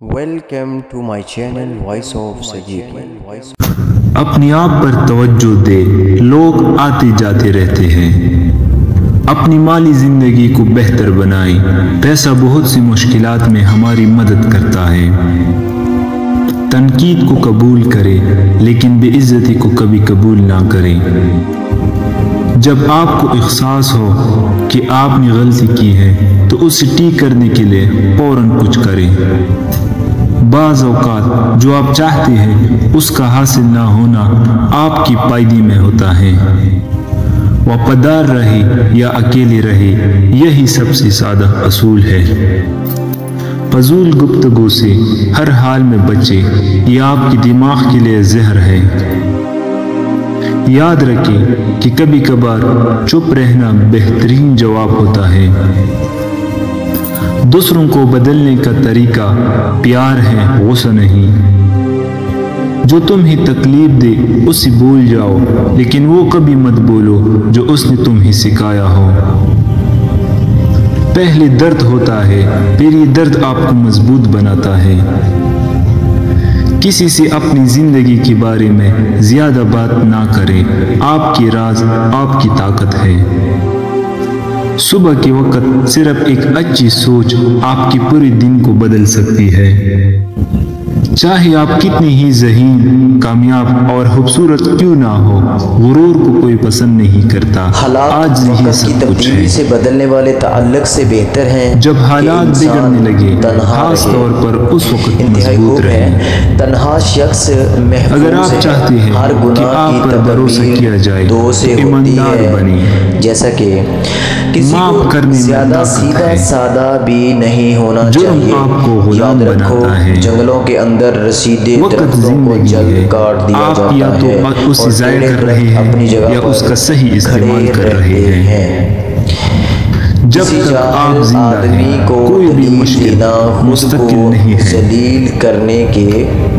Welcome to my channel Voice of Sayyid। اپنے آپ پر توجہ دے، لوگ آتے جاتے رہتے ہیں۔ اپنی مالی زندگی کو بہتر بنائیں۔ پیسہ بہت سی مشکلات میں ہماری مدد کرتا ہے۔ تنقید کو قبول کرے لیکن بے عزتی کو کبھی قبول نہ کریں۔ جب آپ کو احساس ہو کہ آپ نے غلطی کی ہے تو اسے ٹھیک کرنے کے لیے فوراً کچھ کریں۔ بعض اوقات جو آپ چاہتے ہیں اس کا حاصل نہ ہونا آپ کی پائیدی میں ہوتا ہے۔ وفادار رہے یا اکیلے رہے، یہی سب سے سادہ اصول ہے۔ فضول گفتگو سے ہر حال میں بچے، یہ آپ کے دماغ کے لیے زہر ہے۔ یاد رکھیں کہ کبھی کبھار چپ رہنا بہترین جواب ہوتا ہے۔ دوسروں کو بدلنے کا طریقہ پیار ہے، غصہ نہیں۔ جو تمہیں تکلیف دے اسے بھول جاؤ، لیکن وہ کبھی مت بولو جو اس نے تمہیں سکھایا ہو۔ پہلے درد ہوتا ہے، پھر یہ درد آپ کو مضبوط بناتا ہے۔ کسی سے اپنی زندگی کے بارے میں زیادہ بات نہ کریں، آپ کی راز آپ کی طاقت ہے۔ صبح کے وقت صرف ایک اچھی سوچ آپ کے پورے دن کو بدل سکتی ہے۔ چاہے آپ کتنی ہی ذہین، کامیاب اور خوبصورت کیوں نہ ہو، غرور کو کوئی پسند نہیں کرتا۔ آج یہی سب کچھ ہے۔ سے بدلنے والے تعلق سے بہتر ہیں جب حالات بگڑنے لگے، خاص طور پر اس وقت مضبوط رہیں۔ تنہا شخص اگر آپ چاہتے ہیں کہ آپ پر بھروسہ کیا جائے تو ایماندار بنیں۔ جیسا کہ کسی کو زیادہ سیدھا سادہ بھی نہیں ہونا چاہیے۔ آپ کو غلام بناتا ہے۔ جنگلوں کے اندر رسیدے درختوں کو جل کاٹ دیا جاتا ہے، یا تو اسے ضائع کر رہے ہیں یا اس کا صحیح استعمال کر رہے ہیں۔ جب تک آپ زندہ ہیں کوئی بھی مشکل مستقل نہیں ہے، ذلیل کرنے کے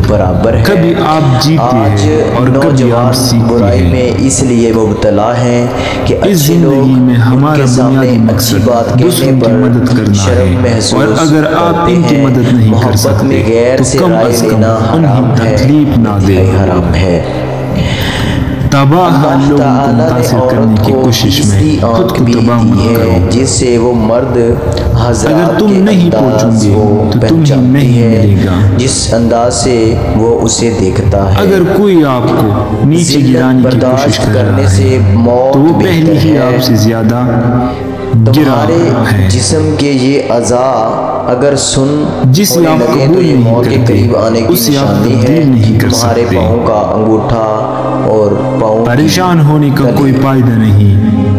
برابر ہے۔ کبھی آپ جیتے ہیں اور کبھی آپ سیکھتے ہیں۔ میں اس لیے مبتلا ہیں کہ اس زندگی میں ہمارا بنیادی مقصد دوسروں کی مدد کرنا ہے، اور اگر آپ ان کی مدد نہیں کر سکتے تو کم از کم انہیں تکلیف نہ دیں۔ حرام ہے۔ تباہ لوگوں کو متاثر کرنے کی کوشش میں خود کو تباہ مت کرو۔ جس سے وہ مرد اگر تم نہیں پہنچو گے تو تمہیں نہیں ملے گا جس انداز سے وہ اسے دیکھتا ہے۔ اگر کوئی آپ کو نیچے گرانے کی کوشش کر رہا ہے تو وہ پہلے ہی آپ سے زیادہ گرا ہے۔ جسم کے یہ اعضاء اگر جسے آپ قبول نہیں کرتے اسے آپ تبدیل نہیں کر سکتے۔ پاؤں کا انگوٹھا اور پاؤں پریشان ہونے کا کوئی فائدہ نہیں۔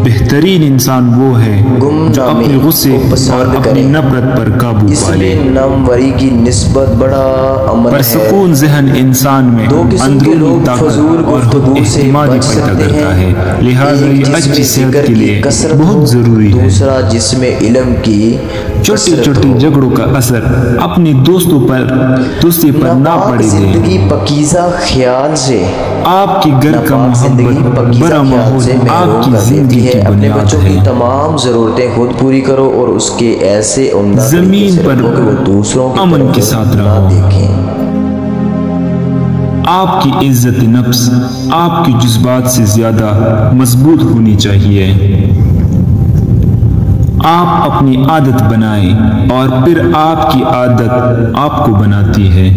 بہترین انسان وہ ہے جو اپنے غصے اور اپنی نفرت پر قابو پا لے۔ ناموری کی نسبت بڑا امن ہے۔ پرسکون ذہن انسان میں اندرونی طاقت اور خود اعتمادی پیدا کرتا ہے، لہٰذا یہ اچھی صحت کے لیے بہت ضروری ہے۔ دوسرا جس میں علم کی چھوٹی چھوٹی جھگڑوں کا اثر اپنے دوستی پر نہ پڑے دے۔ زندگی پاکیزہ خیال سے آپ کے گھر کا محبت برا ماحول آپ کی زندگی کی اپنے بنیاد بچوں کی ہے۔ تمام ضرورتیں خود پوری کرو اور اس کے ایسے عمدہ زمین پر دوسروں امن کے ساتھ رہو۔ آپ کی عزت نفس آپ کے جذبات سے زیادہ مضبوط ہونی چاہیے۔ آپ اپنی عادت بنائیں اور پھر آپ کی عادت آپ کو بناتی ہے۔